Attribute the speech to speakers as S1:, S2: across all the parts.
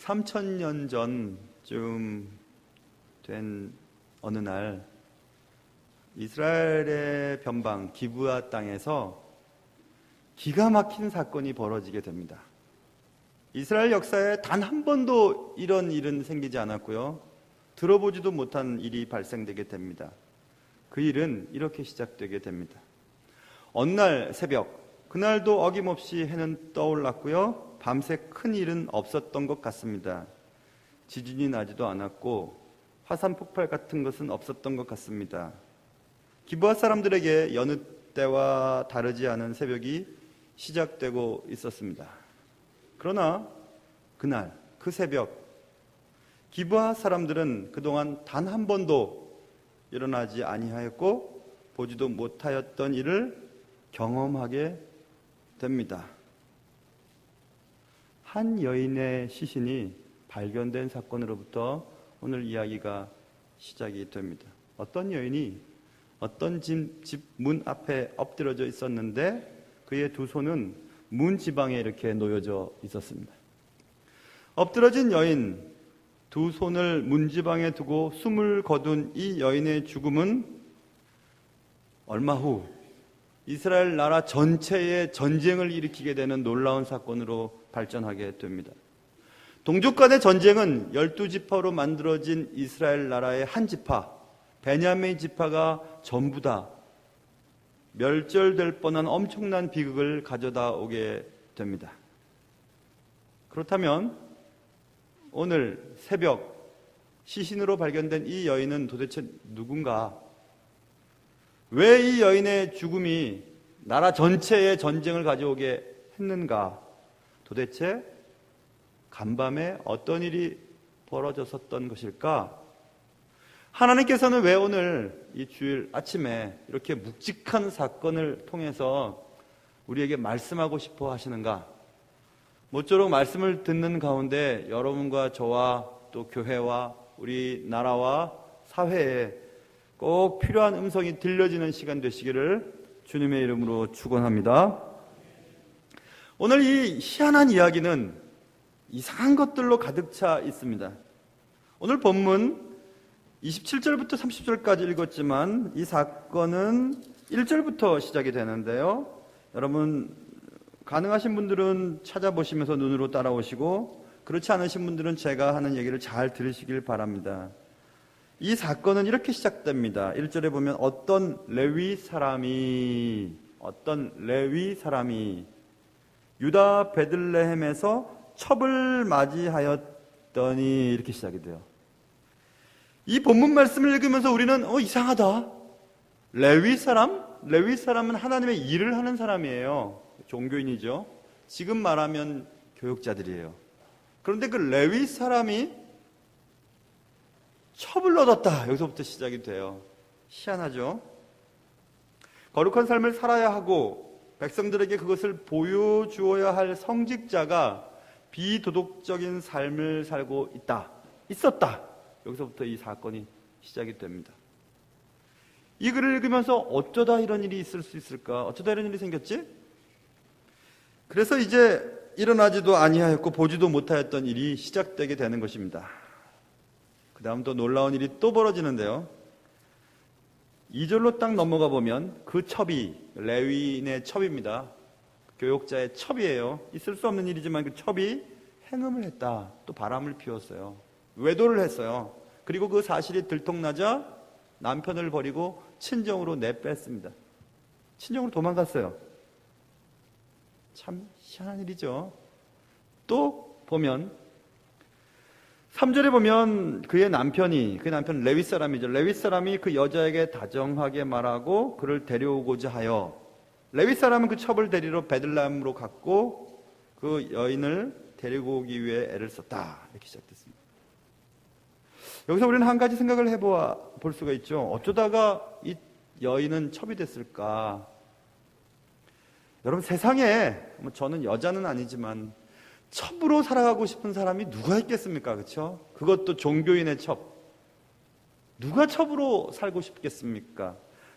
S1: 3000년 전쯤 된 어느 날 이스라엘의 변방 기브아 땅에서 기가 막힌 사건이 벌어지게 됩니다. 이스라엘 역사에 단 한 번도 이런 일은 생기지 않았고요. 들어보지도 못한 일이 발생되게 됩니다. 그 일은 이렇게 시작되게 됩니다. 어느 날 새벽, 그날도 어김없이 해는 떠올랐고요. 밤새 큰 일은 없었던 것 같습니다. 지진이 나지도 않았고 화산 폭발 같은 것은 없었던 것 같습니다. 기브아 사람들에게 여느 때와 다르지 않은 새벽이 시작되고 있었습니다. 그러나 그날 그 새벽 기브아 사람들은 그동안 단 한 번도 일어나지 아니하였고 보지도 못하였던 일을 경험하게 됩니다. 한 여인의 시신이 발견된 사건으로부터 오늘 이야기가 시작이 됩니다. 어떤 여인이 어떤 집 문 앞에 엎드려져 있었는데 그의 두 손은 문 지방에 이렇게 놓여져 있었습니다. 엎드러진 여인, 두 손을 문 지방에 두고 숨을 거둔 이 여인의 죽음은 얼마 후 이스라엘 나라 전체에 전쟁을 일으키게 되는 놀라운 사건으로 발전하게 됩니다. 동족 간의 전쟁은 12지파로 만들어진 이스라엘 나라의 한 지파, 베냐민 지파가 전부 다 멸절될 뻔한 엄청난 비극을 가져다 오게 됩니다. 그렇다면 오늘 새벽 시신으로 발견된 이 여인은 도대체 누군가? 왜 이 여인의 죽음이 나라 전체에 전쟁을 가져오게 했는가? 도대체 간밤에 어떤 일이 벌어졌었던 것일까? 하나님께서는 왜 오늘 이 주일 아침에 이렇게 묵직한 사건을 통해서 우리에게 말씀하고 싶어 하시는가? 모쪼록 말씀을 듣는 가운데 여러분과 저와 또 교회와 우리 나라와 사회에 꼭 필요한 음성이 들려지는 시간 되시기를 주님의 이름으로 축원합니다. 오늘 이 희한한 이야기는 이상한 것들로 가득 차 있습니다. 오늘 본문 27절부터 30절까지 읽었지만 이 사건은 1절부터 시작이 되는데요. 여러분 가능하신 분들은 찾아보시면서 눈으로 따라오시고 그렇지 않으신 분들은 제가 하는 얘기를 잘 들으시길 바랍니다. 이 사건은 이렇게 시작됩니다. 1절에 보면 어떤 레위 사람이 유다 베들레헴에서 첩을 맞이하였더니 이렇게 시작이 돼요. 이 본문 말씀을 읽으면서 우리는 이상하다. 레위 사람은 하나님의 일을 하는 사람이에요. 종교인이죠. 지금 말하면 교육자들이에요. 그런데 그 레위 사람이 첩을 얻었다. 여기서부터 시작이 돼요. 희한하죠. 거룩한 삶을 살아야 하고 백성들에게 그것을 보여주어야 할 성직자가 비도덕적인 삶을 살고 있었다. 여기서부터 이 사건이 시작이 됩니다. 이 글을 읽으면서 어쩌다 이런 일이 있을 수 있을까? 어쩌다 이런 일이 생겼지? 그래서 이제 일어나지도 아니하였고 보지도 못하였던 일이 시작되게 되는 것입니다. 그 다음 또 놀라운 일이 또 벌어지는데요. 2절로 딱 넘어가 보면 그 첩이 레위인의 첩입니다. 교역자의 첩이에요. 있을 수 없는 일이지만 그 첩이 행음을 했다. 또 바람을 피웠어요. 외도를 했어요. 그리고 그 사실이 들통나자 남편을 버리고 친정으로 내뺐습니다. 친정으로 도망갔어요. 참 희한한 일이죠. 또 보면 3절에 보면 그 남편 레위 사람이죠. 레위 사람이 그 여자에게 다정하게 말하고 그를 데려오고자 하여 레위 사람은 그 첩을 데리러 베들레헴으로 갔고 그 여인을 데리고 오기 위해 애를 썼다. 이렇게 시작됐습니다. 여기서 우리는 한 가지 생각을 해볼 수가 있죠. 어쩌다가 이 여인은 첩이 됐을까? 여러분 세상에 저는 여자는 아니지만 첩으로 살아가고 싶은 사람이 누가 있겠습니까? 그렇죠? 그것도 종교인의 첩. 누가 첩으로 살고 싶겠습니까?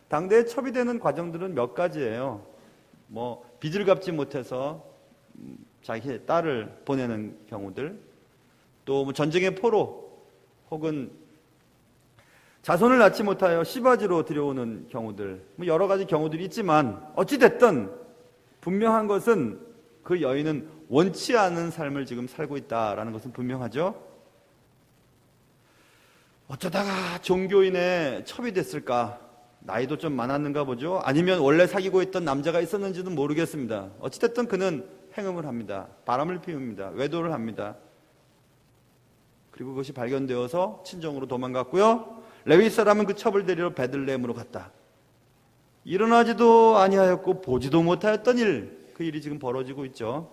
S1: 당대에 첩이 되는 과정들은 몇 가지예요. 빚을 갚지 못해서 자기 딸을 보내는 경우들, 또 뭐 전쟁의 포로 혹은 자손을 낳지 못하여 시바지로 들여오는 경우들, 뭐 여러 가지 경우들이 있지만 어찌됐든 분명한 것은 그 여인은 원치 않은 삶을 지금 살고 있다라는 것은 분명하죠. 어쩌다가 종교인의 첩이 됐을까? 나이도 좀 많았는가 보죠. 아니면 원래 사귀고 있던 남자가 있었는지는 모르겠습니다. 어찌됐든 그는 행음을 합니다. 바람을 피웁니다. 외도를 합니다. 그리고 그것이 발견되어서 친정으로 도망갔고요. 레위 사람은 그 첩을 데리러 베들레헴으로 갔다. 일어나지도 아니하였고 보지도 못하였던 일, 그 일이 지금 벌어지고 있죠.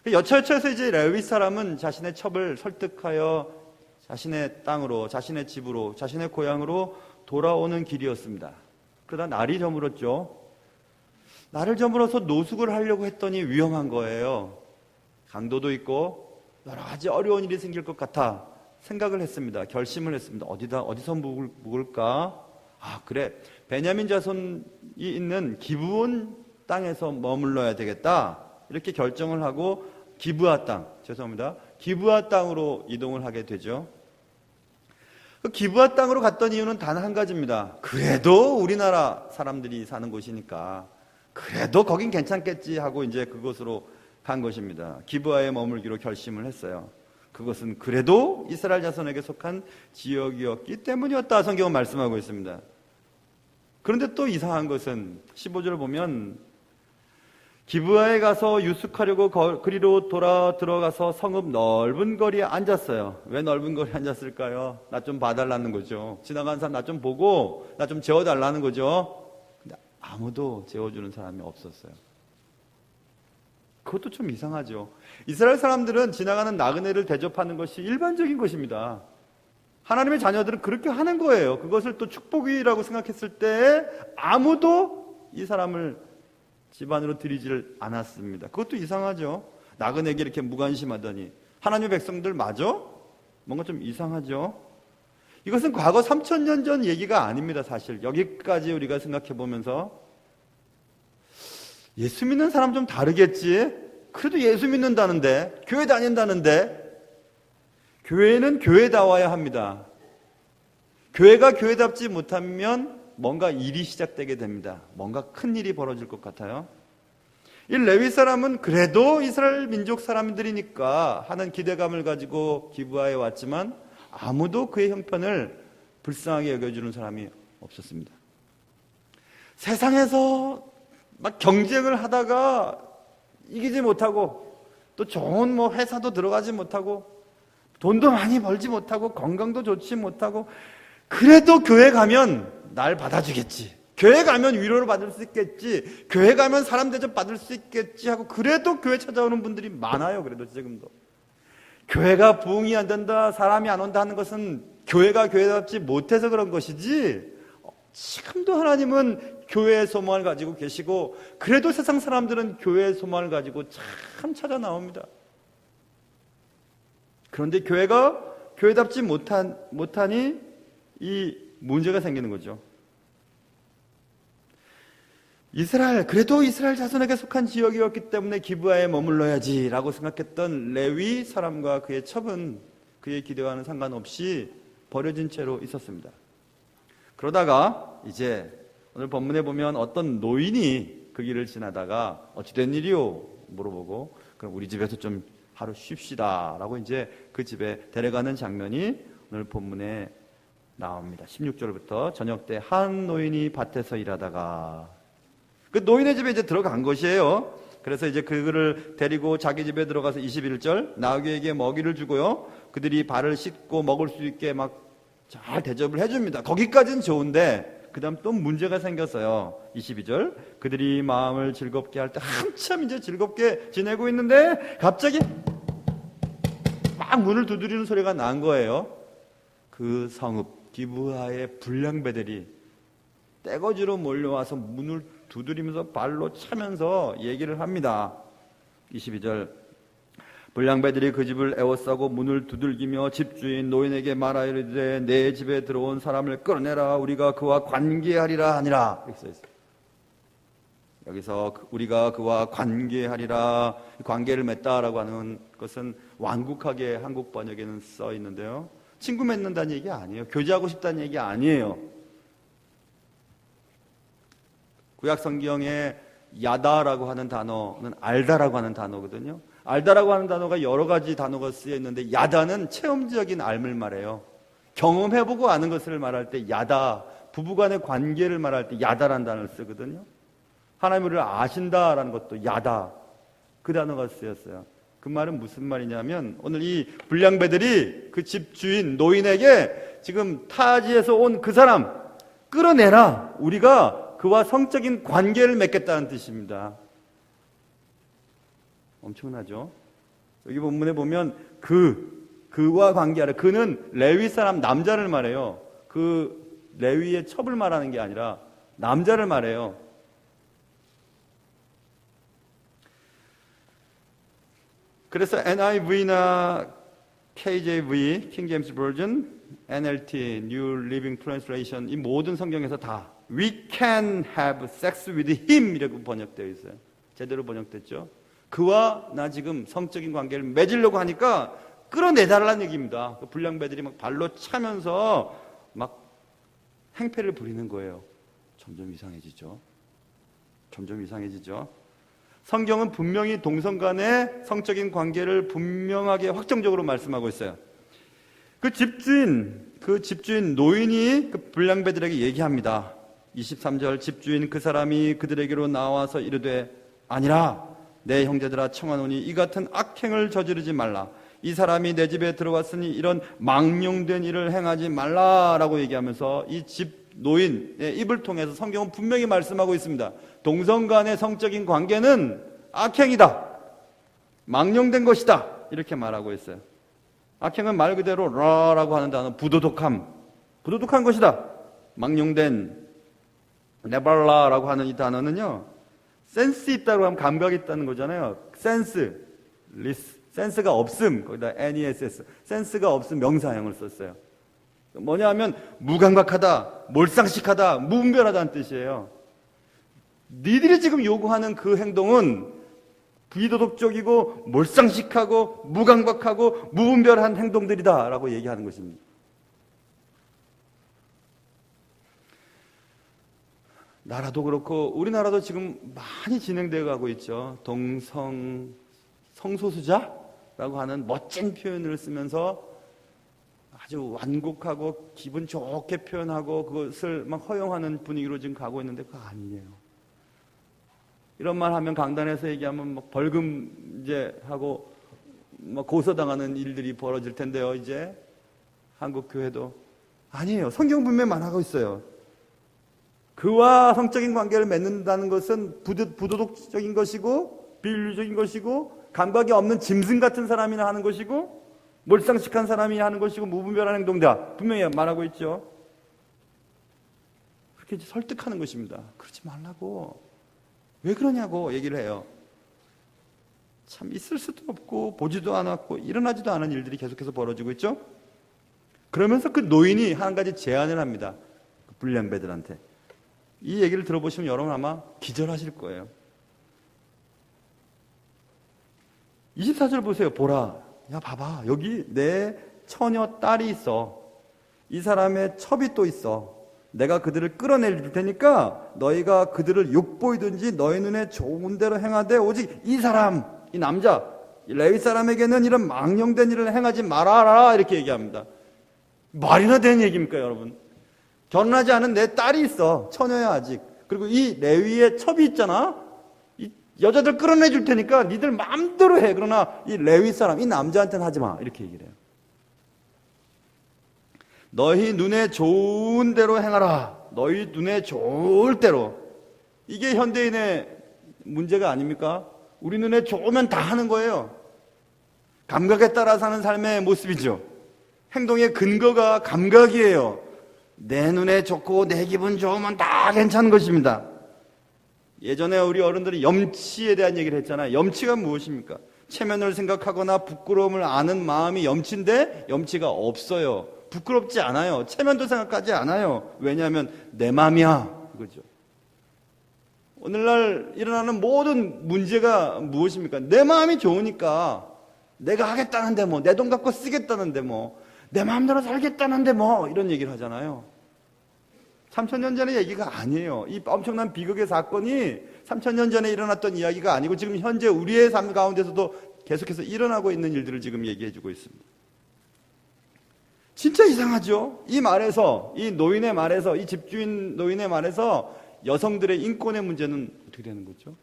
S1: 여차여차해서 이제 레위 사람은 자신의 첩을 설득하여 자신의 땅으로, 자신의 집으로, 자신의 고향으로 돌아오는 길이었습니다. 그러다 날이 저물었죠. 날을 저물어서 노숙을 하려고 했더니 위험한 거예요. 강도도 있고 여러 가지 어려운 일이 생길 것 같아 생각을 했습니다. 결심을 했습니다. 어디서 묵을까? 아, 그래. 베냐민 자손이 있는 기브온 땅에서 머물러야 되겠다. 이렇게 결정을 하고 기브아 땅으로 이동을 하게 되죠. 그 기브아 땅으로 갔던 이유는 단 한 가지입니다. 그래도 우리나라 사람들이 사는 곳이니까 그래도 거긴 괜찮겠지 하고 이제 그곳으로 간 것입니다. 기브아에 머물기로 결심을 했어요. 그것은 그래도 이스라엘 자손에게 속한 지역이었기 때문이었다, 성경은 말씀하고 있습니다. 그런데 또 이상한 것은 15절을 보면 기브아에 가서 유숙하려고 그리로 들어가서 성읍 넓은 거리에 앉았어요. 왜 넓은 거리에 앉았을까요? 나 좀 봐달라는 거죠. 지나가는 사람 나 좀 보고 나 좀 재워달라는 거죠. 근데 아무도 재워주는 사람이 없었어요. 그것도 좀 이상하죠. 이스라엘 사람들은 지나가는 나그네를 대접하는 것이 일반적인 것입니다. 하나님의 자녀들은 그렇게 하는 거예요. 그것을 또 축복이라고 생각했을 때 아무도 이 사람을 집안으로 들이지를 않았습니다. 그것도 이상하죠. 나그네에게 이렇게 무관심하더니 하나님의 백성들 맞아? 뭔가 좀 이상하죠. 이것은 과거 3000년 전 얘기가 아닙니다. 사실 여기까지 우리가 생각해 보면서 예수 믿는 사람 좀 다르겠지? 그래도 예수 믿는다는데, 교회 다닌다는데, 교회는 교회다워야 합니다. 교회가 교회답지 못하면 뭔가 일이 시작되게 됩니다. 뭔가 큰 일이 벌어질 것 같아요. 이 레위 사람은 그래도 이스라엘 민족 사람들이니까 하는 기대감을 가지고 기브아에 왔지만 아무도 그의 형편을 불쌍하게 여겨주는 사람이 없었습니다. 세상에서 막 경쟁을 하다가 이기지 못하고 또 좋은 뭐 회사도 들어가지 못하고 돈도 많이 벌지 못하고 건강도 좋지 못하고 그래도 교회 가면 날 받아주겠지, 교회 가면 위로를 받을 수 있겠지, 교회 가면 사람 대접 받을 수 있겠지 하고 그래도 교회 찾아오는 분들이 많아요. 그래도 지금도 교회가 부흥이 안 된다, 사람이 안 온다 하는 것은 교회가 교회답지 못해서 그런 것이지 지금도 하나님은 교회의 소망을 가지고 계시고 그래도 세상 사람들은 교회의 소망을 가지고 참 찾아 나옵니다. 그런데 교회가 교회답지 못하니 이 문제가 생기는 거죠. 그래도 이스라엘 자손에게 속한 지역이었기 때문에 기브아에 머물러야지 라고 생각했던 레위 사람과 그의 첩은 그의 기대와는 상관없이 버려진 채로 있었습니다. 그러다가 이제 오늘 본문에 보면 어떤 노인이 그 길을 지나다가 어찌 된 일이요? 물어보고 그럼 우리 집에서 좀 하루 쉽시다 라고 이제 그 집에 데려가는 장면이 오늘 본문에 나옵니다. 16절부터 저녁 때 한 노인이 밭에서 일하다가 그 노인의 집에 이제 들어간 것이에요. 그래서 이제 그를 데리고 자기 집에 들어가서 21절 나귀에게 먹이를 주고요. 그들이 발을 씻고 먹을 수 있게 막 잘 대접을 해줍니다. 거기까지는 좋은데 그 다음 또 문제가 생겼어요. 22절 그들이 마음을 즐겁게 할 때 한참 이제 즐겁게 지내고 있는데 갑자기 막 문을 두드리는 소리가 난 거예요. 그 성읍 기브아의 불량배들이 떼거지로 몰려와서 문을 두드리면서 발로 차면서 얘기를 합니다. 22절 불량배들이 그 집을 에워싸고 문을 두들기며 집주인 노인에게 말하이르되 내 집에 들어온 사람을 끌어내라, 우리가 그와 관계하리라 하니라. 이렇게 써있어요. 여기서 우리가 그와 관계하리라, 관계를 맺다라고 하는 것은 완곡하게 한국 번역에는 써 있는데요. 친구 맺는다는 얘기 아니에요. 교제하고 싶다는 얘기 아니에요. 구약 성경에 야다라고 하는 단어는 알다라고 하는 단어거든요. 알다라고 하는 단어가 여러 가지 단어가 쓰여 있는데 야다는 체험적인 알을 말해요. 경험해보고 아는 것을 말할 때 야다, 부부간의 관계를 말할 때 야다라는 단어를 쓰거든요. 하나님을 아신다라는 것도 야다, 그 단어가 쓰였어요. 그 말은 무슨 말이냐면 오늘 이 불량배들이 그 집주인 노인에게 지금 타지에서 온 그 사람 끌어내라, 우리가 그와 성적인 관계를 맺겠다는 뜻입니다. 엄청나죠? 여기 본문에 보면 그와 관계하라, 그는 레위 사람 남자를 말해요. 그 레위의 첩을 말하는 게 아니라 남자를 말해요. 그래서 NIV나 KJV, King James Version, NLT, New Living Translation, 이 모든 성경에서 다 We can have sex with him 이라고 번역되어 있어요. 제대로 번역됐죠. 그와 나 지금 성적인 관계를 맺으려고 하니까 끌어내달라는 얘기입니다. 그 불량배들이 막 발로 차면서 막 행패를 부리는 거예요. 점점 이상해지죠. 점점 이상해지죠. 성경은 분명히 동성 간의 성적인 관계를 분명하게 확정적으로 말씀하고 있어요. 그 집주인 노인이 그 불량배들에게 얘기합니다. 23절, 집주인 그 사람이 그들에게로 나와서 이르되 아니라 내 형제들아 청하노니 이 같은 악행을 저지르지 말라. 이 사람이 내 집에 들어왔으니 이런 망령된 일을 행하지 말라라고 얘기하면서 이 집 노인의 입을 통해서 성경은 분명히 말씀하고 있습니다. 동성 간의 성적인 관계는 악행이다, 망령된 것이다, 이렇게 말하고 있어요. 악행은 말 그대로 라라고 하는 단어, 부도덕한 것이다. 망령된, 네발라라고 하는 이 단어는요, 센스 있다고 하면 감각이 있다는 거잖아요. 센스가 없음, 거기다 NESS, 센스가 없음 명사형을 썼어요. 뭐냐 하면 무감각하다, 몰상식하다, 무분별하다는 뜻이에요. 니들이 지금 요구하는 그 행동은 비도덕적이고 몰상식하고 무감각하고 무분별한 행동들이다 라고 얘기하는 것입니다. 나라도 그렇고 우리나라도 지금 많이 진행되어 가고 있죠. 성소수자라고 하는 멋진 표현을 쓰면서 아주 완곡하고 기분 좋게 표현하고 그것을 막 허용하는 분위기로 지금 가고 있는데 그거 아니에요. 이런 말 하면 강단에서 얘기하면 막 벌금 이제 하고 막 고소당하는 일들이 벌어질 텐데요. 이제 한국 교회도 아니에요. 성경 분명히 말하고 있어요. 그와 성적인 관계를 맺는다는 것은 부도덕적인 것이고 비윤리적인 것이고 감각이 없는 짐승 같은 사람이나 하는 것이고 몰상식한 사람이 하는 것이고 무분별한 행동이다. 분명히 말하고 있죠. 그렇게 이제 설득하는 것입니다. 그러지 말라고. 왜 그러냐고 얘기를 해요. 참 있을 수도 없고 보지도 않았고 일어나지도 않은 일들이 계속해서 벌어지고 있죠. 그러면서 그 노인이 한 가지 제안을 합니다. 그 불량배들한테. 이 얘기를 들어보시면 여러분 아마 기절하실 거예요. 24절 보세요. 보라. 야 봐봐, 여기 내 처녀 딸이 있어. 이 사람의 첩이 또 있어. 내가 그들을 끌어낼 테니까 너희가 그들을 욕보이든지 너희 눈에 좋은 대로 행하되 오직 이 사람, 이 남자, 이 레위 사람에게는 이런 망령된 일을 행하지 말아라 이렇게 얘기합니다. 말이나 되는 얘기입니까 여러분? 결혼하지 않은 내 딸이 있어. 처녀야 아직. 그리고 이 레위의 첩이 있잖아. 여자들 끌어내 줄 테니까 니들 마음대로 해. 그러나 이 레위 사람, 이 남자한테는 하지 마. 이렇게 얘기를 해요. 너희 눈에 좋은 대로 행하라. 너희 눈에 좋을 대로. 이게 현대인의 문제가 아닙니까? 우리 눈에 좋으면 다 하는 거예요. 감각에 따라 사는 삶의 모습이죠. 행동의 근거가 감각이에요. 내 눈에 좋고 내 기분 좋으면 다 괜찮은 것입니다. 예전에 우리 어른들이 염치에 대한 얘기를 했잖아요. 염치가 무엇입니까? 체면을 생각하거나 부끄러움을 아는 마음이 염치인데 염치가 없어요. 부끄럽지 않아요. 체면도 생각하지 않아요. 왜냐하면 내 마음이야. 그거죠. 오늘날 일어나는 모든 문제가 무엇입니까? 내 마음이 좋으니까 내가 하겠다는데 뭐, 내 돈 갖고 쓰겠다는데 뭐, 내 마음대로 살겠다는데 뭐, 이런 얘기를 하잖아요. 3000년 전의 얘기가 아니에요. 이 엄청난 비극의 사건이 3000년 전에 일어났던 이야기가 아니고 지금 현재 우리의 삶 가운데서도 계속해서 일어나고 있는 일들을 지금 얘기해주고 있습니다. 진짜 이상하죠? 이 말에서, 이 노인의 말에서, 이 집주인 노인의 말에서 여성들의 인권의 문제는 어떻게 되는 거죠?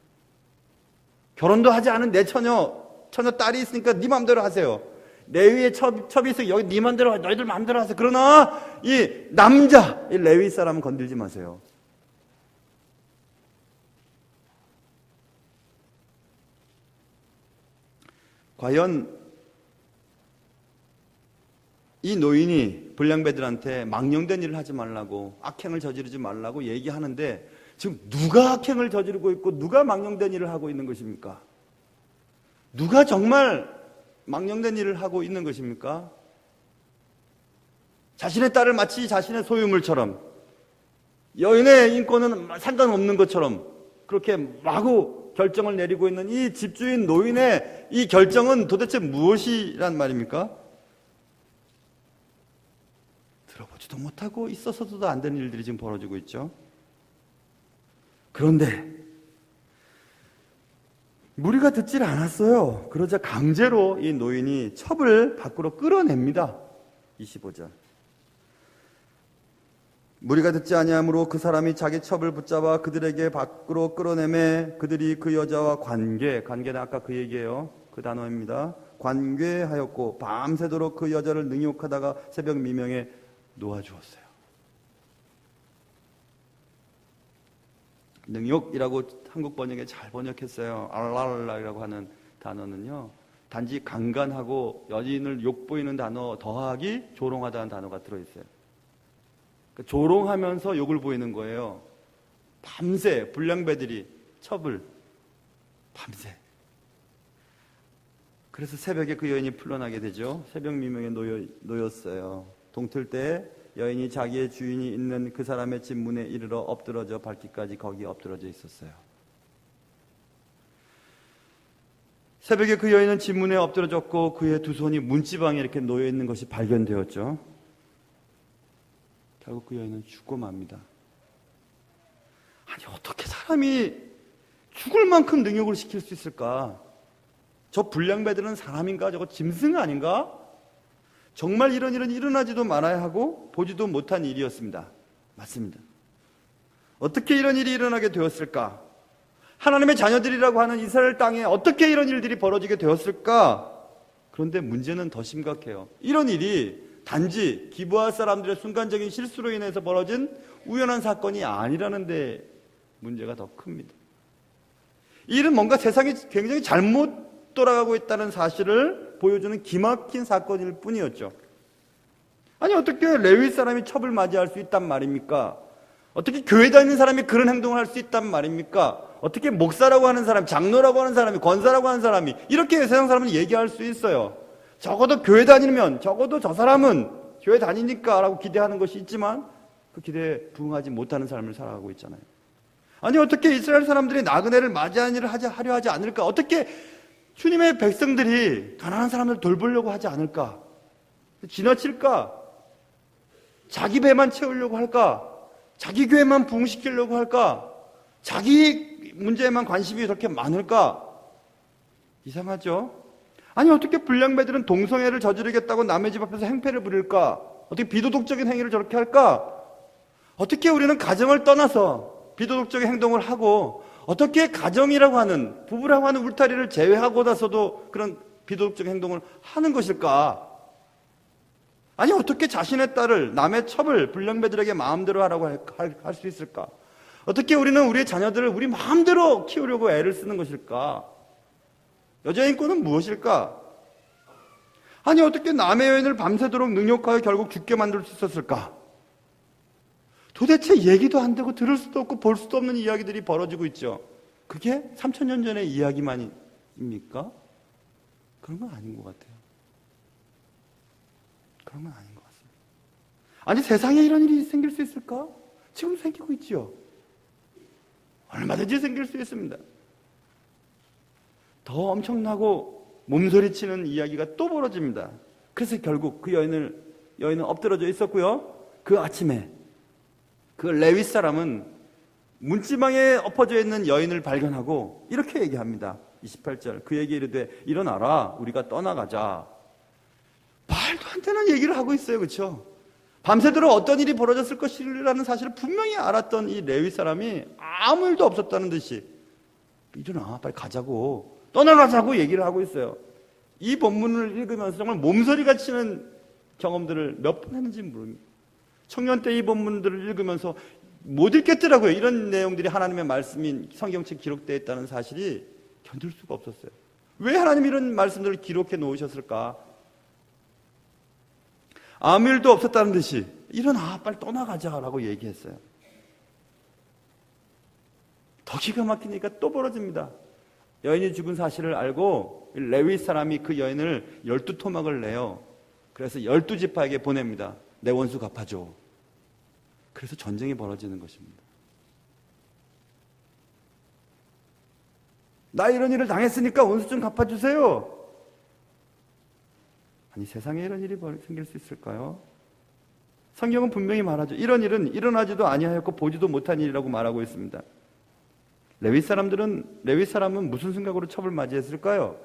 S1: 결혼도 하지 않은 내 처녀 딸이 있으니까 네 마음대로 하세요. 레위의 첩이 있으니까 여기 네 마음대로, 너희들 마음대로 하세요. 그러나 이 남자, 이 레위 사람은 건들지 마세요. 과연 이 노인이 불량배들한테 망령된 일을 하지 말라고, 악행을 저지르지 말라고 얘기하는데 지금 누가 악행을 저지르고 있고 누가 망령된 일을 하고 있는 것입니까? 누가 정말 망령된 일을 하고 있는 것입니까? 자신의 딸을 마치 자신의 소유물처럼, 여인의 인권은 상관없는 것처럼 그렇게 마구 결정을 내리고 있는 이 집주인 노인의 이 결정은 도대체 무엇이란 말입니까? 들어보지도 못하고 있어서도 안 되는 일들이 지금 벌어지고 있죠. 그런데 무리가 듣질 않았어요. 그러자 강제로 이 노인이 첩을 밖으로 끌어냅니다. 25절. 무리가 듣지 아니하므로 그 사람이 자기 첩을 붙잡아 그들에게 밖으로 끌어내매 그들이 그 여자와 관계는 아까 그 얘기예요. 그 단어입니다. 관계하였고 밤새도록 그 여자를 능욕하다가 새벽 미명에 놓아주었어요. 능욕이라고 한국 번역에 잘 번역했어요. 알랄라라고 하는 단어는요, 단지 강간하고 여인을 욕보이는 단어 더하기 조롱하다는 단어가 들어있어요. 그러니까 조롱하면서 욕을 보이는 거예요. 밤새 불량배들이 첩을 밤새. 그래서 새벽에 그 여인이 풀려나게 되죠. 새벽 미명에 놓였어요. 동틀 때 여인이 자기의 주인이 있는 그 사람의 집 문에 이르러 엎드러져 밟기까지 거기 엎드러져 있었어요. 새벽에 그 여인은 집 문에 엎드러졌고 그의 두 손이 문지방에 이렇게 놓여 있는 것이 발견되었죠. 결국 그 여인은 죽고 맙니다. 아니 어떻게 사람이 죽을 만큼 능욕을 시킬 수 있을까? 저 불량배들은 사람인가? 저거 짐승 아닌가? 정말 이런 일은 일어나지도 말아야 하고 보지도 못한 일이었습니다. 맞습니다. 어떻게 이런 일이 일어나게 되었을까? 하나님의 자녀들이라고 하는 이스라엘 땅에 어떻게 이런 일들이 벌어지게 되었을까? 그런데 문제는 더 심각해요. 이런 일이 단지 기브아 사람들의 순간적인 실수로 인해서 벌어진 우연한 사건이 아니라는 데 문제가 더 큽니다. 이 일은 뭔가 세상이 굉장히 잘못 돌아가고 있다는 사실을 보여주는 기막힌 사건일 뿐이었죠. 아니 어떻게 레위 사람이 첩을 맞이할 수 있단 말입니까? 어떻게 교회 다니는 사람이 그런 행동을 할 수 있단 말입니까? 어떻게 목사라고 하는 사람, 장로라고 하는 사람이, 권사라고 하는 사람이 이렇게 세상 사람은 얘기할 수 있어요. 적어도 교회 다니면, 적어도 저 사람은 교회 다니니까 라고 기대하는 것이 있지만 그 기대에 부응하지 못하는 삶을 살아가고 있잖아요. 아니 어떻게 이스라엘 사람들이 나그네를 맞이하는 일을 하려 하지 않을까? 어떻게 주님의 백성들이 가난한 사람을 돌보려고 하지 않을까? 지나칠까? 자기 배만 채우려고 할까? 자기 교회만 부흥시키려고 할까? 자기 문제에만 관심이 그렇게 많을까? 이상하죠? 아니 어떻게 불량배들은 동성애를 저지르겠다고 남의 집 앞에서 행패를 부릴까? 어떻게 비도덕적인 행위를 저렇게 할까? 어떻게 우리는 가정을 떠나서 비도덕적인 행동을 하고 어떻게 가정이라고 하는, 부부라고 하는 울타리를 제외하고 나서도 그런 비도덕적인 행동을 하는 것일까? 아니 어떻게 자신의 딸을, 남의 첩을 불량배들에게 마음대로 하라고 할 수 있을까? 어떻게 우리는 우리의 자녀들을 우리 마음대로 키우려고 애를 쓰는 것일까? 여자의 인권은 무엇일까? 아니 어떻게 남의 여인을 밤새도록 능욕하여 결국 죽게 만들 수 있었을까? 도대체 얘기도 안 되고 들을 수도 없고 볼 수도 없는 이야기들이 벌어지고 있죠. 그게 3000년 전의 이야기만입니까? 그런 건 아닌 것 같아요. 그런 건 아닌 것 같습니다. 아니 세상에 이런 일이 생길 수 있을까? 지금 생기고 있죠. 얼마든지 생길 수 있습니다. 더 엄청나고 몸소리치는 이야기가 또 벌어집니다. 그래서 결국 그 여인은 엎드러져 있었고요. 그 아침에 그 레위 사람은 문지방에 엎어져 있는 여인을 발견하고 이렇게 얘기합니다. 28절 그에게 이르되 일어나라 우리가 떠나가자. 말도 안 되는 얘기를 하고 있어요. 그렇죠? 밤새도록 어떤 일이 벌어졌을 것이라는 사실을 분명히 알았던 이 레위 사람이 아무 일도 없었다는 듯이 일어나 빨리 가자고 떠나가자고 얘기를 하고 있어요. 이 본문을 읽으면서 정말 몸서리가 치는 경험들을 몇 번 했는지 모릅니다. 청년 때 이 본문들을 읽으면서 못 읽겠더라고요. 이런 내용들이 하나님의 말씀인 성경책 기록되어 있다는 사실이 견딜 수가 없었어요. 왜 하나님이 이런 말씀들을 기록해 놓으셨을까? 아무 일도 없었다는 듯이 일어나 빨리 떠나가자라고 얘기했어요. 더 기가 막히니까 또 벌어집니다. 여인이 죽은 사실을 알고 레위 사람이 그 여인을 12토막을 내요. 그래서 12지파에게 보냅니다. 내 원수 갚아줘. 그래서 전쟁이 벌어지는 것입니다. 나 이런 일을 당했으니까 원수 좀 갚아주세요. 아니 세상에 이런 일이 생길 수 있을까요? 성경은 분명히 말하죠. 이런 일은 일어나지도 아니하였고 보지도 못한 일이라고 말하고 있습니다. 레위 사람은 무슨 생각으로 첩을 맞이했을까요?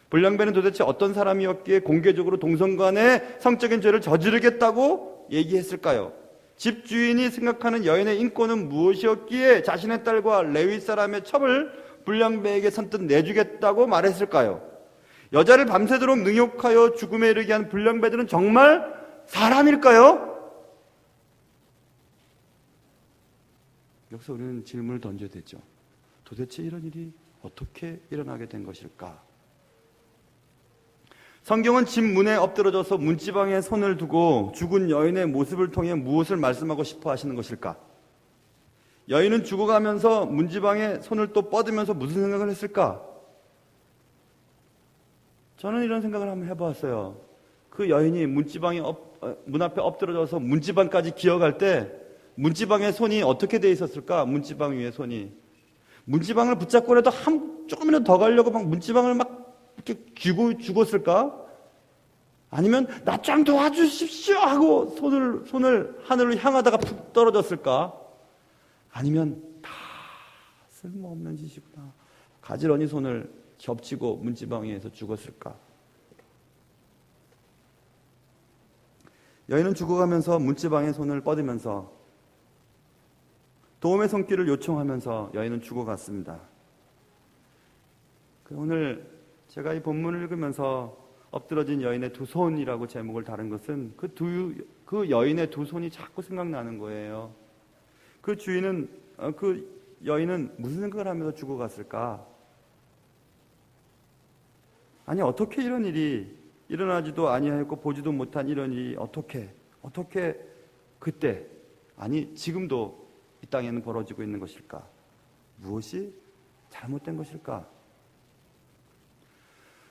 S1: 불량배는 도대체 어떤 사람이었기에 공개적으로 동성간의 성적인 죄를 저지르겠다고 얘기했을까요? 집주인이 생각하는 여인의 인권은 무엇이었기에 자신의 딸과 레위 사람의 첩을 불량배에게 선뜻 내주겠다고 말했을까요? 여자를 밤새도록 능욕하여 죽음에 이르게 한 불량배들은 정말 사람일까요? 여기서 우리는 질문을 던져야 되죠. 도대체 이런 일이 어떻게 일어나게 된 것일까? 성경은 집 문에 엎드러져서 문지방에 손을 두고 죽은 여인의 모습을 통해 무엇을 말씀하고 싶어 하시는 것일까? 여인은 죽어가면서 문지방에 손을 또 뻗으면서 무슨 생각을 했을까? 저는 이런 생각을 한번 해보았어요. 그 여인이 문 앞에 엎드러져서 문지방까지 기어갈 때 문지방의 손이 어떻게 돼 있었을까? 문지방 위에 손이. 문지방을 붙잡고라도 조금이라도 더 가려고 막 문지방을 막 이렇게 쥐고 죽었을까? 아니면 나 좀 도와주십시오 하고 손을 하늘로 향하다가 푹 떨어졌을까? 아니면 다 쓸모없는 짓이구나. 가지런히 손을 겹치고 문지방 위에서 죽었을까? 여인은 죽어가면서 문지방에 손을 뻗으면서 도움의 손길을 요청하면서 여인은 죽어갔습니다. 오늘 제가 이 본문을 읽으면서 엎드러진 여인의 두 손이라고 제목을 다른 것은 그 여인의 두 손이 자꾸 생각나는 거예요. 그 여인은 무슨 생각을 하면서 죽어갔을까? 아니 어떻게 이런 일이 일어나지도 아니하였고 보지도 못한 이런 일이 어떻게 그때 아니 지금도 이 땅에는 벌어지고 있는 것일까? 무엇이 잘못된 것일까?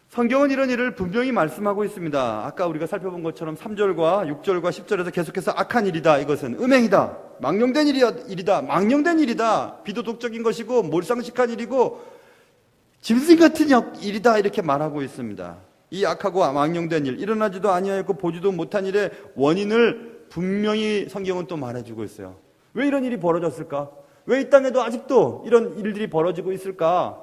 S1: 성경은 이런 일을 분명히 말씀하고 있습니다. 아까 우리가 살펴본 것처럼 3절과 6절과 10절에서 계속해서 악한 일이다. 이것은 음행이다. 망령된 일이다. 망령된 일이다. 비도덕적인 것이고 몰상식한 일이고 짐승 같은 일이다. 이렇게 말하고 있습니다. 이 악하고 망령된 일, 일어나지도 아니하였고 보지도 못한 일의 원인을 분명히 성경은 또 말해주고 있어요. 왜 이런 일이 벌어졌을까? 왜 이 땅에도 아직도 이런 일들이 벌어지고 있을까?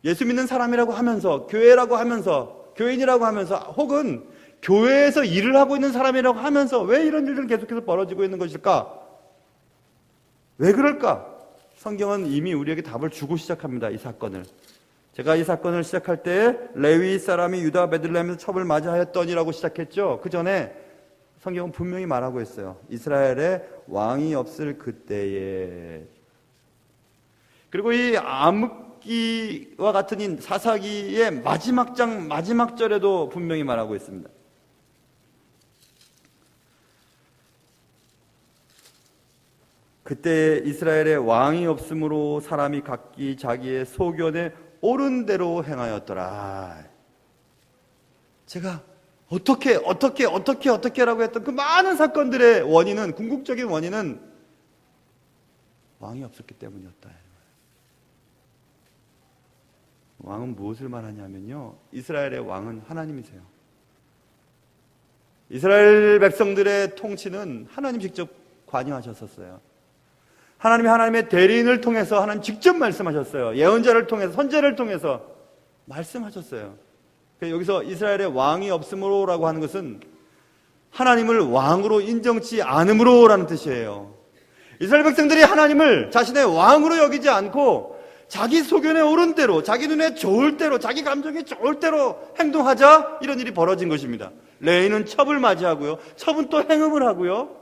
S1: 예수 믿는 사람이라고 하면서, 교회라고 하면서, 교인이라고 하면서, 혹은 교회에서 일을 하고 있는 사람이라고 하면서 왜 이런 일들은 계속해서 벌어지고 있는 것일까? 왜 그럴까? 성경은 이미 우리에게 답을 주고 시작합니다. 이 사건을. 제가 이 사건을 시작할 때 레위 사람이 유다 베들레헴에서 첩을 맞이하였더니라고 시작했죠. 그 전에 성경은 분명히 말하고 있어요. 이스라엘에 왕이 없을 그때에. 그리고 이 암흑기와 같은 이 사사기의 마지막 장 마지막 절에도 분명히 말하고 있습니다. 그때 이스라엘에 왕이 없으므로 사람이 각기 자기의 소견에 옳은 대로 행하였더라. 제가 어떻게라고 했던 그 많은 사건들의 원인은, 궁극적인 원인은 왕이 없었기 때문이었다. 왕은 무엇을 말하냐면요, 이스라엘의 왕은 하나님이세요. 이스라엘 백성들의 통치는 하나님 직접 관여하셨었어요. 하나님이 하나님의 대리인을 통해서 하나님 직접 말씀하셨어요. 예언자를 통해서, 선지자를 통해서 말씀하셨어요. 여기서 이스라엘의 왕이 없음으로라고 하는 것은 하나님을 왕으로 인정치 않음으로라는 뜻이에요. 이스라엘 백성들이 하나님을 자신의 왕으로 여기지 않고 자기 소견에 오른 대로, 자기 눈에 좋을 대로, 자기 감정에 좋을 대로 행동하자, 이런 일이 벌어진 것입니다. 레위는 첩을 맞이하고요, 첩은 또 행음을 하고요,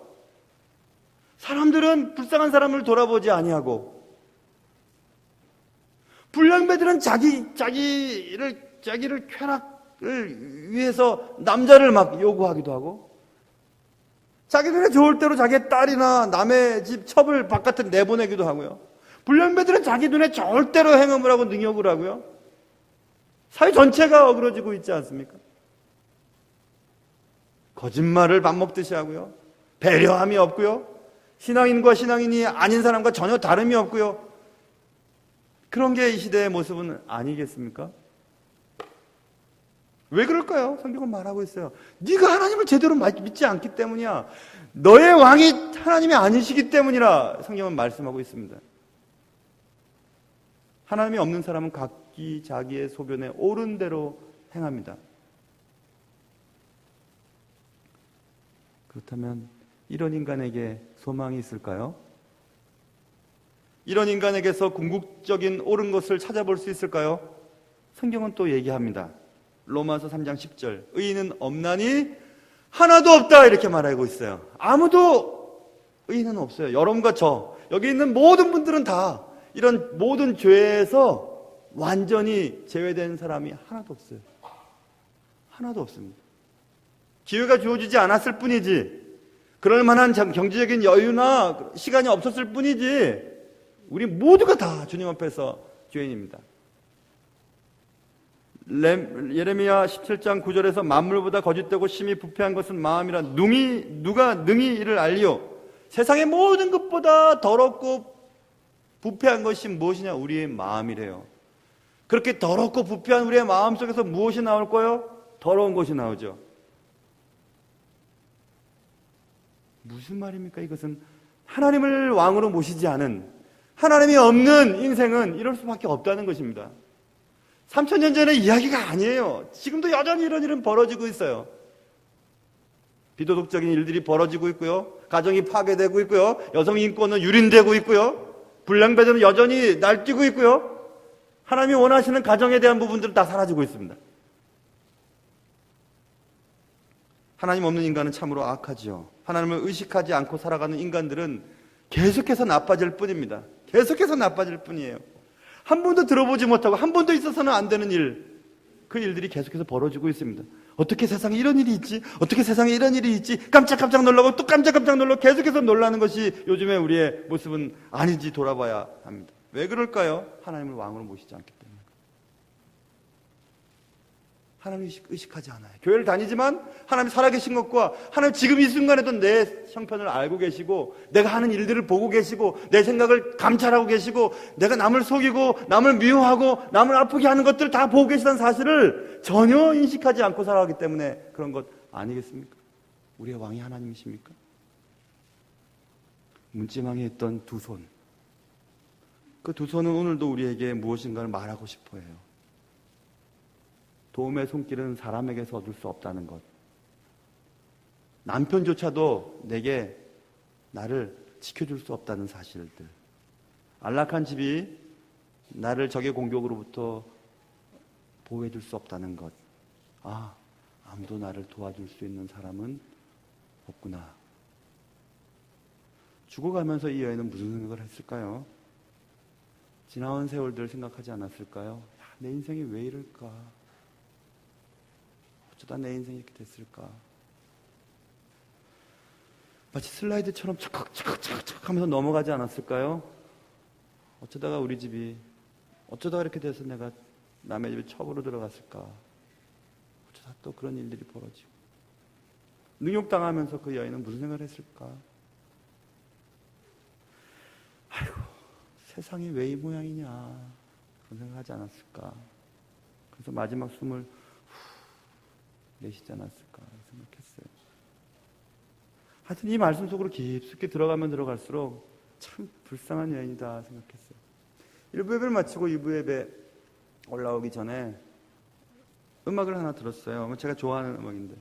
S1: 사람들은 불쌍한 사람을 돌아보지 아니하고, 불량배들은 자기를 쾌락을 위해서 남자를 막 요구하기도 하고, 자기 눈에 좋을 대로 자기의 딸이나 남의 집 첩을 바깥에 내보내기도 하고요, 불량배들은 자기 눈에 좋을 대로 행음을 하고 능욕을 하고요. 사회 전체가 어그러지고 있지 않습니까? 거짓말을 밥 먹듯이 하고요, 배려함이 없고요, 신앙인과 신앙인이 아닌 사람과 전혀 다름이 없고요. 그런 게 이 시대의 모습은 아니겠습니까? 왜 그럴까요? 성경은 말하고 있어요. 네가 하나님을 제대로 믿지 않기 때문이야. 너의 왕이 하나님이 아니시기 때문이라 성경은 말씀하고 있습니다. 하나님이 없는 사람은 각기 자기의 소견에 옳은 대로 행합니다. 그렇다면 이런 인간에게 소망이 있을까요? 이런 인간에게서 궁극적인 옳은 것을 찾아볼 수 있을까요? 성경은 또 얘기합니다. 로마서 3장 10절, 의인은 없나니 하나도 없다, 이렇게 말하고 있어요. 아무도 의인은 없어요. 여러분과 저, 여기 있는 모든 분들은 다 이런 모든 죄에서 완전히 제외된 사람이 하나도 없어요. 하나도 없습니다. 기회가 주어지지 않았을 뿐이지, 그럴 만한 경제적인 여유나 시간이 없었을 뿐이지, 우리 모두가 다 주님 앞에서 죄인입니다. 예레미야 17장 9절에서 만물보다 거짓되고 심히 부패한 것은 마음이라 누가 능히 이를 알리요. 세상의 모든 것보다 더럽고 부패한 것이 무엇이냐? 우리의 마음이래요. 그렇게 더럽고 부패한 우리의 마음 속에서 무엇이 나올 거예요? 더러운 것이 나오죠. 무슨 말입니까? 이것은 하나님을 왕으로 모시지 않은, 하나님이 없는 인생은 이럴 수밖에 없다는 것입니다. 3000년 전의 이야기가 아니에요. 지금도 여전히 이런 일은 벌어지고 있어요. 비도덕적인 일들이 벌어지고 있고요, 가정이 파괴되고 있고요, 여성 인권은 유린되고 있고요, 불량배들은 여전히 날뛰고 있고요, 하나님이 원하시는 가정에 대한 부분들은 다 사라지고 있습니다. 하나님 없는 인간은 참으로 악하지요. 하나님을 의식하지 않고 살아가는 인간들은 계속해서 나빠질 뿐입니다. 계속해서 나빠질 뿐이에요. 한 번도 들어보지 못하고 한 번도 있어서는 안 되는 일, 그 일들이 계속해서 벌어지고 있습니다. 어떻게 세상에 이런 일이 있지? 어떻게 세상에 이런 일이 있지? 깜짝깜짝 놀라고 또 깜짝깜짝 놀라고 계속해서 놀라는 것이 요즘에 우리의 모습은 아닌지 돌아봐야 합니다. 왜 그럴까요? 하나님을 왕으로 모시지 않기 때문에. 하나님 의식하지 않아요. 교회를 다니지만 하나님 살아계신 것과 하나님 지금 이 순간에도 내 형편을 알고 계시고, 내가 하는 일들을 보고 계시고, 내 생각을 감찰하고 계시고, 내가 남을 속이고 남을 미워하고 남을 아프게 하는 것들을 다 보고 계시다는 사실을 전혀 인식하지 않고 살아가기 때문에 그런 것 아니겠습니까? 우리의 왕이 하나님이십니까? 문지방에 있던 두 손, 그 두 손은 오늘도 우리에게 무엇인가를 말하고 싶어 해요. 도움의 손길은 사람에게서 얻을 수 없다는 것. 남편조차도 내게 나를 지켜줄 수 없다는 사실들. 안락한 집이 나를 적의 공격으로부터 보호해줄 수 없다는 것. 아무도 나를 도와줄 수 있는 사람은 없구나. 죽어가면서 이 여인은 무슨 생각을 했을까요? 지나온 세월들 생각하지 않았을까요? 내 인생이 왜 이럴까? 어쩌다 내 인생이 이렇게 됐을까? 마치 슬라이드처럼 착착착착 하면서 넘어가지 않았을까요? 어쩌다가 우리 집이, 어쩌다가 이렇게 돼서 내가 남의 집에 첩으로 들어갔을까? 어쩌다 또 그런 일들이 벌어지고, 능욕당하면서 그 여인은 무슨 생각을 했을까? 아이고, 세상이 왜 이 모양이냐 그런 생각하지 않았을까. 그래서 마지막 숨을 내쉬지 않았을까 생각했어요. 하여튼 이 말씀 속으로 깊숙이 들어가면 들어갈수록 참 불쌍한 여인이다 생각했어요. 1부 예배를 마치고 2부 예배 올라오기 전에 음악을 하나 들었어요. 제가 좋아하는 음악인데,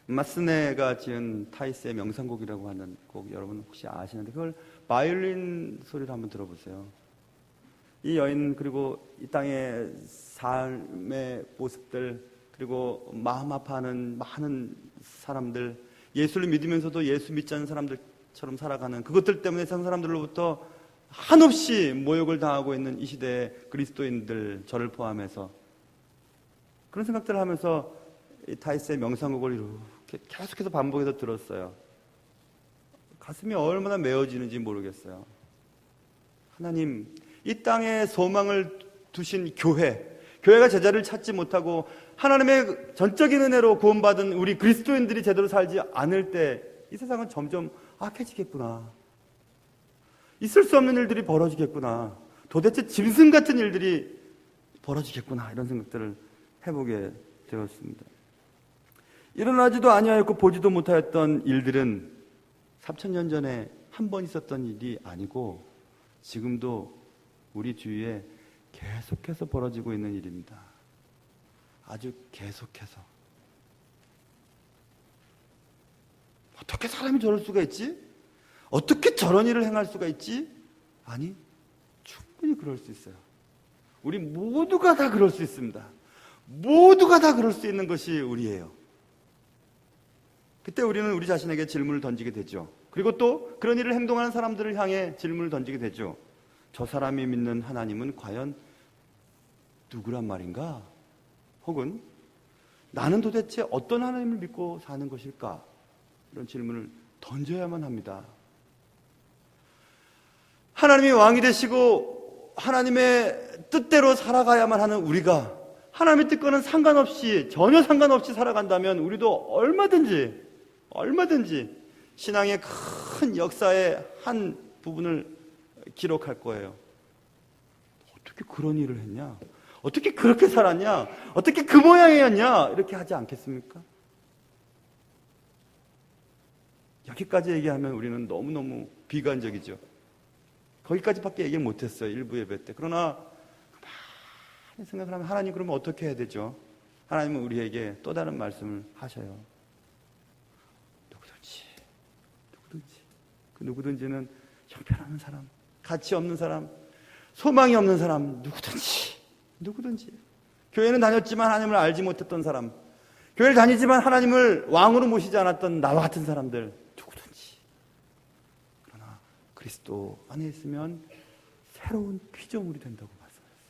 S1: 마스네가 지은 타이스의 명상곡이라고 하는 곡, 여러분 혹시 아시는데 그걸 바이올린 소리를 한번 들어보세요. 이 여인, 그리고 이 땅의 삶의 모습들, 그리고 마음 아파하는 많은 사람들, 예수를 믿으면서도 예수 믿지 않는 사람들처럼 살아가는 그것들 때문에 세상 사람들로부터 한없이 모욕을 당하고 있는 이 시대의 그리스도인들, 저를 포함해서 그런 생각들을 하면서 이 타이스의 명상곡을 이렇게 계속해서 반복해서 들었어요. 가슴이 얼마나 메어지는지 모르겠어요. 하나님, 이 땅에 소망을 두신 교회가 제자를 찾지 못하고 하나님의 전적인 은혜로 구원받은 우리 그리스도인들이 제대로 살지 않을 때 이 세상은 점점 악해지겠구나. 있을 수 없는 일들이 벌어지겠구나. 도대체 짐승 같은 일들이 벌어지겠구나. 이런 생각들을 해보게 되었습니다. 일어나지도 아니하였고 보지도 못하였던 일들은 3000년 전에 한 번 있었던 일이 아니고 지금도 우리 주위에 계속해서 벌어지고 있는 일입니다. 아주 계속해서. 어떻게 사람이 저럴 수가 있지? 어떻게 저런 일을 행할 수가 있지? 아니, 충분히 그럴 수 있어요. 우리 모두가 다 그럴 수 있습니다. 모두가 다 그럴 수 있는 것이 우리예요. 그때 우리는 우리 자신에게 질문을 던지게 되죠. 그리고 또 그런 일을 행동하는 사람들을 향해 질문을 던지게 되죠. 저 사람이 믿는 하나님은 과연 누구란 말인가? 혹은 나는 도대체 어떤 하나님을 믿고 사는 것일까? 이런 질문을 던져야만 합니다. 하나님이 왕이 되시고 하나님의 뜻대로 살아가야만 하는 우리가 하나님의 뜻과는 상관없이, 전혀 상관없이 살아간다면 우리도 얼마든지 신앙의 큰 역사의 한 부분을 기록할 거예요. 어떻게 그런 일을 했냐? 어떻게 그렇게 살았냐? 어떻게 그 모양이었냐? 이렇게 하지 않겠습니까? 여기까지 얘기하면 우리는 너무너무 비관적이죠. 거기까지밖에 얘기 못했어요. 일부 예배 때. 그러나 많이 생각을 하면 하나님 그러면 어떻게 해야 되죠? 하나님은 우리에게 또 다른 말씀을 하셔요. 그 누구든지는 형편없는 사람, 가치 없는 사람, 소망이 없는 사람, 누구든지. 교회는 다녔지만 하나님을 알지 못했던 사람, 교회를 다니지만 하나님을 왕으로 모시지 않았던 나와 같은 사람들, 누구든지. 그러나 그리스도 안에 있으면 새로운 피조물이 된다고 말씀하셨어요.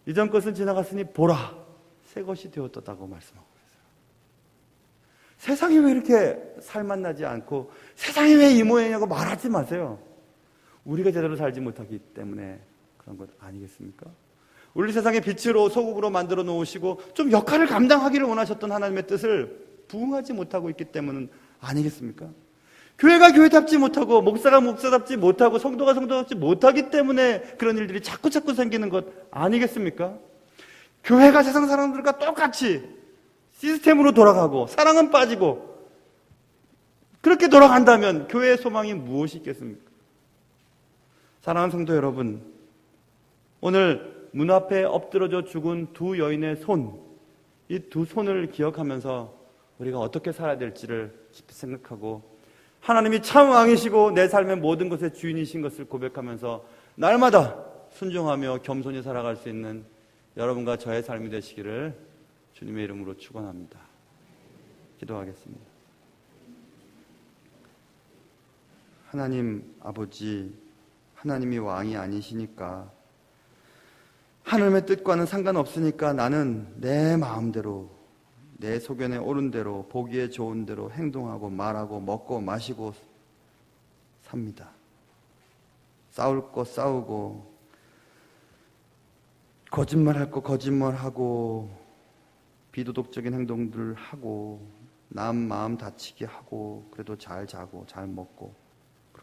S1: 이전 것은 지나갔으니 보라, 새 것이 되었다고 말씀하고 있어요. 세상이 왜 이렇게 살맛나지 않고 세상이 왜 이 모양이냐고 말하지 마세요. 우리가 제대로 살지 못하기 때문에 그런 것 아니겠습니까? 우리 세상의 빛으로 소국으로 만들어 놓으시고 좀 역할을 감당하기를 원하셨던 하나님의 뜻을 부응하지 못하고 있기 때문은 아니겠습니까? 교회가 교회답지 못하고 목사가 목사답지 못하고 성도가 성도답지 못하기 때문에 그런 일들이 자꾸 생기는 것 아니겠습니까? 교회가 세상 사람들과 똑같이 시스템으로 돌아가고 사랑은 빠지고 그렇게 돌아간다면 교회의 소망이 무엇이 있겠습니까? 사랑하는 성도 여러분, 오늘 문 앞에 엎드러져 죽은 두 여인의 손, 이 두 손을 기억하면서 우리가 어떻게 살아야 될지를 깊이 생각하고 하나님이 참 왕이시고 내 삶의 모든 것의 주인이신 것을 고백하면서 날마다 순종하며 겸손히 살아갈 수 있는 여러분과 저의 삶이 되시기를 주님의 이름으로 축원합니다. 기도하겠습니다. 하나님 아버지, 하나님이 왕이 아니시니까, 하나님의 뜻과는 상관없으니까 나는 내 마음대로, 내 소견에 옳은 대로, 보기에 좋은 대로 행동하고 말하고 먹고 마시고 삽니다. 싸울 거 싸우고, 거짓말할 거 거짓말하고, 비도덕적인 행동들을 하고, 남 마음 다치게 하고, 그래도 잘 자고 잘 먹고,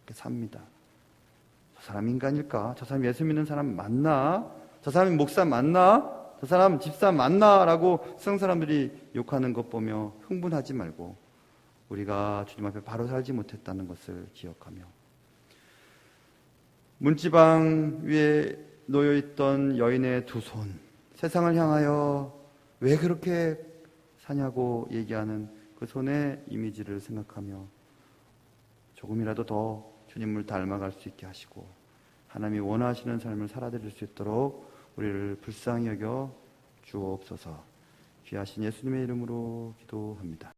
S1: 그렇게 삽니다. 저 사람 인간일까? 저 사람 예수 믿는 사람 맞나? 저 사람이 목사 맞나? 저 사람 집사 맞나? 라고 세상 사람들이 욕하는 것 보며 흥분하지 말고 우리가 주님 앞에 바로 살지 못했다는 것을 기억하며 문지방 위에 놓여있던 여인의 두 손, 세상을 향하여 왜 그렇게 사냐고 얘기하는 그 손의 이미지를 생각하며 조금이라도 더 주님을 닮아갈 수 있게 하시고 하나님이 원하시는 삶을 살아드릴 수 있도록 우리를 불쌍히 여겨 주옵소서. 귀하신 예수님의 이름으로 기도합니다.